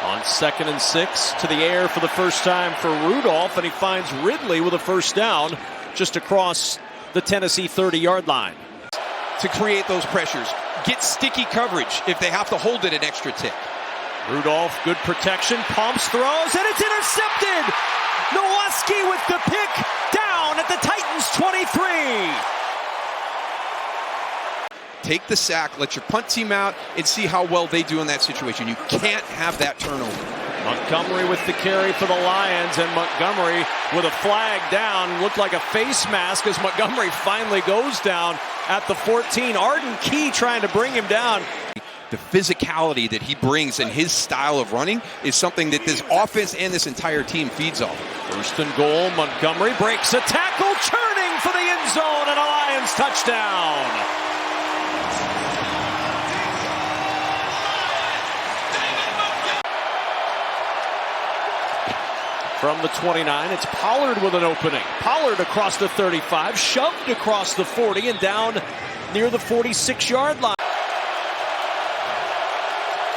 On 2nd and 6, to the air for the first time for Rudolph, and he finds Ridley with a first down just across the Tennessee 30-yard line. To create those pressures, get sticky coverage if they have to hold it an extra tick. Rudolph, good protection, pumps, throws, and it's intercepted! Nowaski with the pick, down at the Titans 23. Take the sack, let your punt team out, and see how well they do in that situation. You can't have that turnover. Montgomery with the carry for the Lions, and Montgomery with a flag down. Looked like a face mask as Montgomery finally goes down at the 14. Arden Key trying to bring him down. The physicality that he brings and his style of running is something that this offense and this entire team feeds off. First and goal, Montgomery breaks a tackle, churning for the end zone, and a Lions touchdown. From the 29, it's Pollard with an opening. Pollard across the 35, shoved across the 40 and down near the 46-yard line.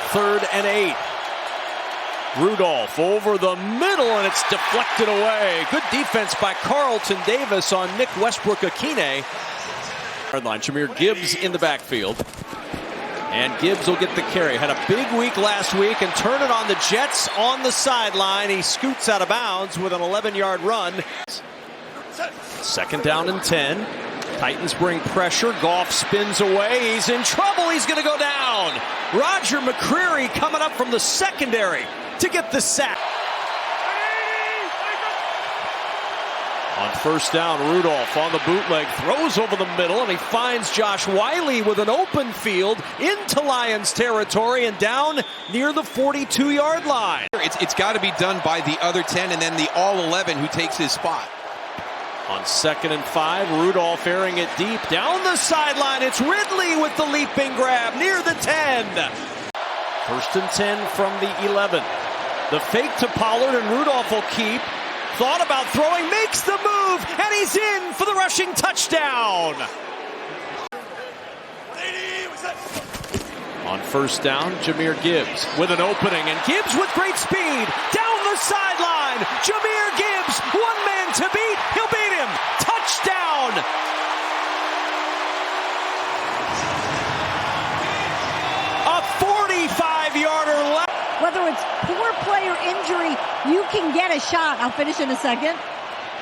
3rd and 8. Rudolph over the middle, and it's deflected away. Good defense by Carlton Davis on Nick Westbrook-Akine. Jahmyr Gibbs in the backfield. And Gibbs will get the carry. Had a big week last week and turned it on the Jets on the sideline. He scoots out of bounds with an 11-yard run. 2nd down and 10. Titans bring pressure. Goff spins away. He's in trouble. He's going to go down. Roger McCreary coming up from the secondary to get the sack. On 1st down, Rudolph on the bootleg, throws over the middle, and he finds Josh Wiley with an open field into Lions territory and down near the 42-yard line. It's got to be done by the other 10 and then the all-11 who takes his spot. On 2nd and 5, Rudolph airing it deep down the sideline. It's Ridley with the leaping grab near the 10. 1st and 10 from the 11. The fake to Pollard, and Rudolph will keep. Thought about throwing, makes the move, and he's in for the rushing touchdown. On 1st down, Jahmyr Gibbs with an opening, and Gibbs with great speed down the sideline. Jahmyr Gibbs, one man to beat. He'll beat him. Touchdown. A 45-yarder left. Whether it's poor player injury, you can get a shot. I'll finish in a second.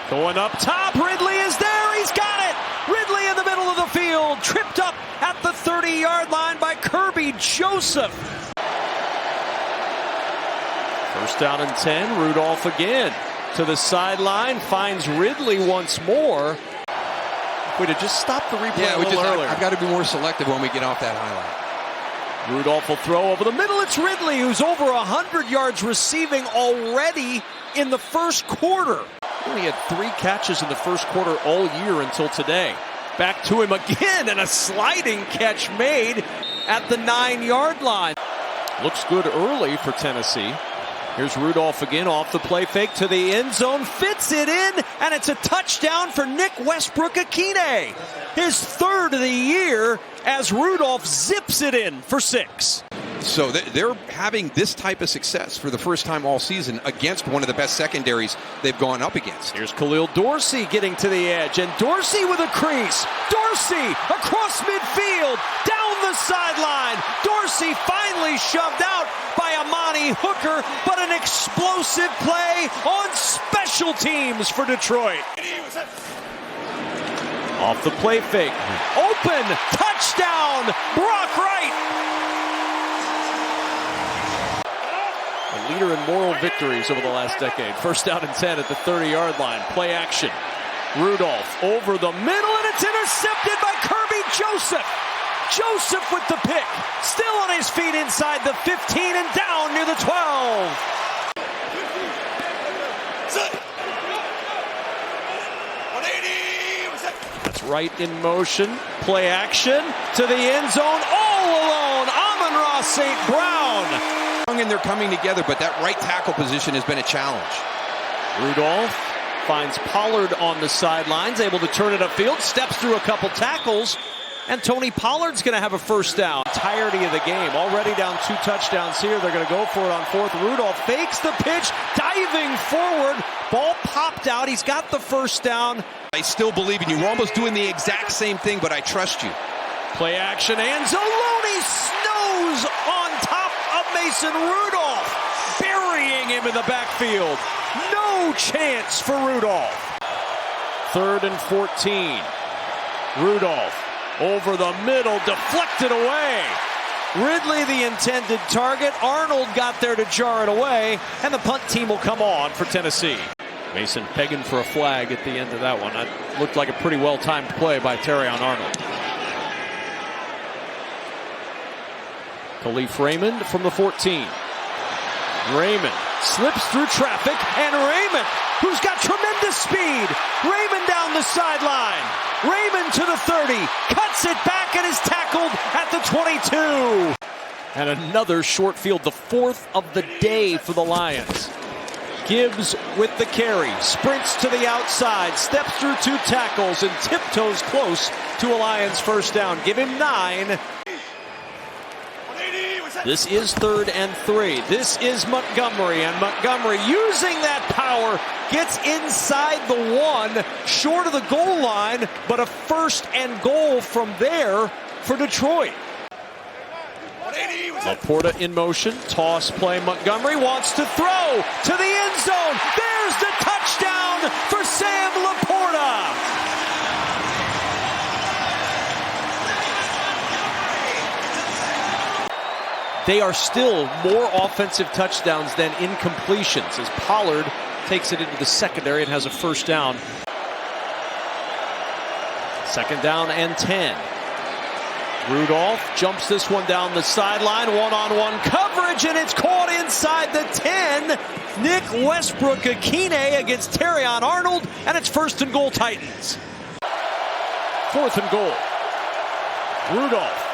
Going up top, Ridley is there. He's got it. Ridley in the middle of the field, tripped up at the 30-yard line by Kirby Joseph. 1st down and 10, Rudolph again to the sideline, finds Ridley once more. We'd have just stopped the replay a little earlier. I've got to be more selective when we get off that highlight. Rudolph will throw over the middle. It's Ridley, who's over 100 yards receiving already in the first quarter. He only had 3 catches in the first quarter all year until today. Back to him again, and a sliding catch made at the 9-yard line. Looks good early for Tennessee. Here's Rudolph again off the play fake to the end zone, fits it in, and it's a touchdown for Nick Westbrook-Akine. His 3rd of the year as Rudolph zips it in for 6. So they're having this type of success for the first time all season against one of the best secondaries they've gone up against. Here's Khalil Dorsey getting to the edge, and Dorsey with a crease. Dorsey across midfield, down the sideline. Dorsey finally shoved out by Amani Hooker, but an explosive play on special teams for Detroit. Off the play fake. Open. Touchdown. Brock Wright. A leader in moral victories over the last decade. 1st down and 10 at the 30-yard line. Play action. Rudolph over the middle, and it's intercepted by Kirby Joseph. Joseph with the pick. Still on his feet inside the 15 and down near the 12. That's right in motion. Play action to the end zone. All alone. Amon-Ra St. Brown. And they're coming together, but that right tackle position has been a challenge. Rudolph finds Pollard on the sidelines, able to turn it upfield, steps through a couple tackles, And Tony Pollard's going to have a first down. Entirety of the game. Already down 2 touchdowns here. They're going to go for it on 4th. Rudolph fakes the pitch, diving forward. Ball popped out. He's got the first down. I still believe in you. We're almost doing the exact same thing, but I trust you. Play action. Anzalone snows on top of Mason Rudolph, burying him in the backfield. No chance for Rudolph. 3rd and 14. Rudolph over the middle, deflected away. Ridley the intended target. Arnold got there to jar it away, and the punt team will come on for Tennessee. Mason pegging for a flag at the end of that one. That looked like a pretty well-timed play by Terrion Arnold. Khalif Raymond from the 14. Raymond slips through traffic, and Raymond, who's got tremendous speed. Raymond down the sideline. Raymond to the 30, cuts it back and is tackled at the 22. And another short field, the 4th of the day for the Lions. Gibbs with the carry, sprints to the outside, steps through 2 tackles, and tiptoes close to a Lions first down. Give him 9. This is 3rd and 3. This is Montgomery, and Montgomery using that power gets inside the 1, short of the goal line, but a 1st and goal from there for Detroit. Laporta in motion, toss play. Montgomery wants to throw to the end zone. There's the touchdown for Sam Laporta. They are still more offensive touchdowns than incompletions as Pollard takes it into the secondary and has a first down. 2nd down and 10. Rudolph jumps this one down the sideline, one-on-one coverage, and it's caught inside the 10. Nick Westbrook-Akine against Terrion Arnold, and it's 1st and goal Titans. 4th and goal. Rudolph.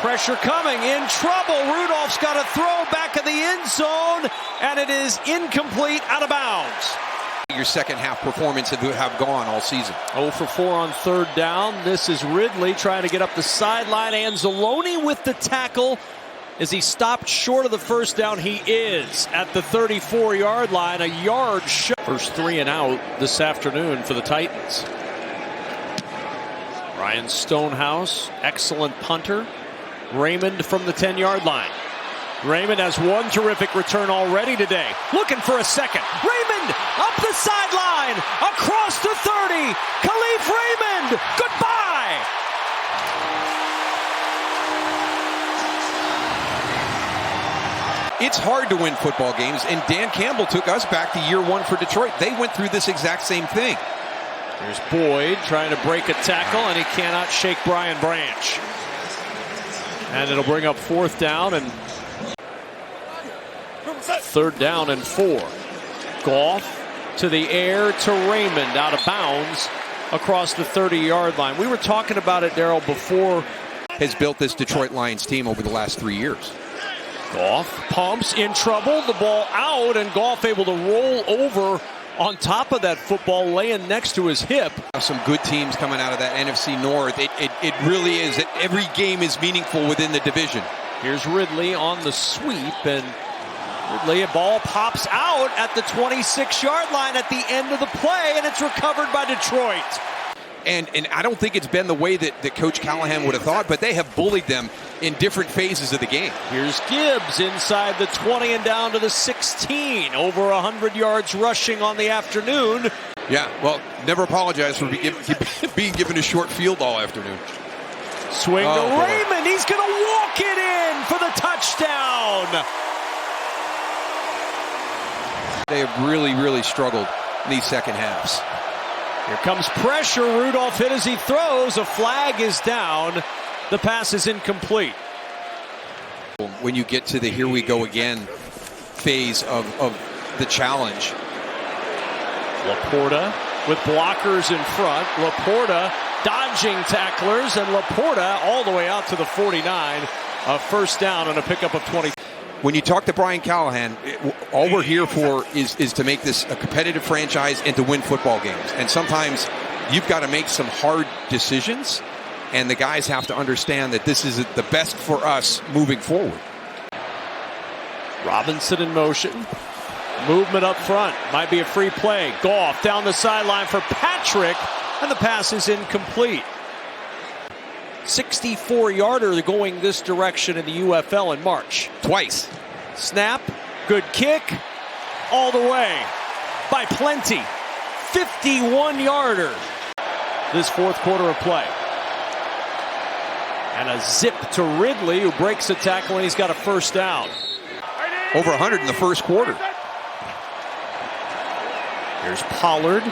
Pressure coming, in trouble. Rudolph's got a throw back in the end zone, and it is incomplete, out of bounds. Your second half performance have gone all season. 0 for 4 on 3rd down. This is Ridley trying to get up the sideline. Anzalone with the tackle. Is he stopped short of the first down? He is at the 34-yard line, a yard short. First 3 and out this afternoon for the Titans. Ryan Stonehouse, excellent punter. Raymond from the 10-yard line. Raymond has one terrific return already today. Looking for a second. Raymond up the sideline, across the 30. Khalif Raymond, goodbye. It's hard to win football games, and Dan Campbell took us back to year 1 for Detroit. They went through this exact same thing. Here's Boyd trying to break a tackle, and he cannot shake Brian Branch. And it'll bring up 4th down and 3rd down and 4. Goff to the air to Raymond, out of bounds across the 30-yard line. We were talking about it, Darryl, before. Has built this Detroit Lions team over the last 3 years. Goff pumps, in trouble, the ball out, and Goff able to roll over on top of that football, laying next to his hip. Some good teams coming out of that NFC North. It really is that every game is meaningful within the division. Here's Ridley on the sweep, and Ridley, a ball pops out at the 26-yard line at the end of the play, and it's recovered by Detroit. And I don't think it's been the way that Coach Callahan would have thought, but they have bullied them in different phases of the game. Here's Gibbs inside the 20 and down to the 16. Over 100 yards rushing on the afternoon. Yeah, well, never apologize for being given a short field all afternoon. Swing to Raymond. He's going to walk it in for the touchdown. They have really, really struggled in these second halves. Here comes pressure. Rudolph hit as he throws. A flag is down. The pass is incomplete. When you get to the here we go again phase of the challenge. Laporta with blockers in front. Laporta dodging tacklers, and Laporta all the way out to the 49. A first down and a pickup of 20. When you talk to Brian Callahan, all we're here for is to make this a competitive franchise and to win football games. And sometimes you've got to make some hard decisions. and the guys have to understand that this is the best for us moving forward. Robinson in motion. Movement up front. Might be a free play. Goff down the sideline for Patrick, and the pass is incomplete. 64-yarder going this direction in the UFL in March. Twice. Snap. Good kick. All the way. By plenty. 51-yarder. This fourth quarter of play. And a zip to Ridley, who breaks a tackle, and he's got a first down. Over 100 in the first quarter. Here's Pollard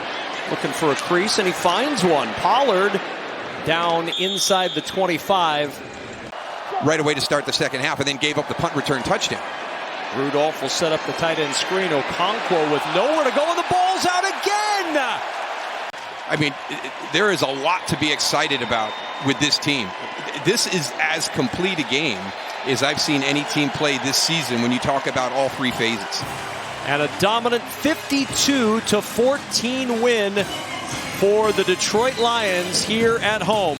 looking for a crease, and he finds one. Pollard down inside the 25. Right away to start the second half, and then gave up the punt return touchdown. Rudolph will set up the tight end screen. Okonkwo with nowhere to go, and the ball's out again. I mean, there is a lot to be excited about with this team. This is as complete a game as I've seen any team play this season when you talk about all three phases. And a dominant 52-14 win for the Detroit Lions here at home.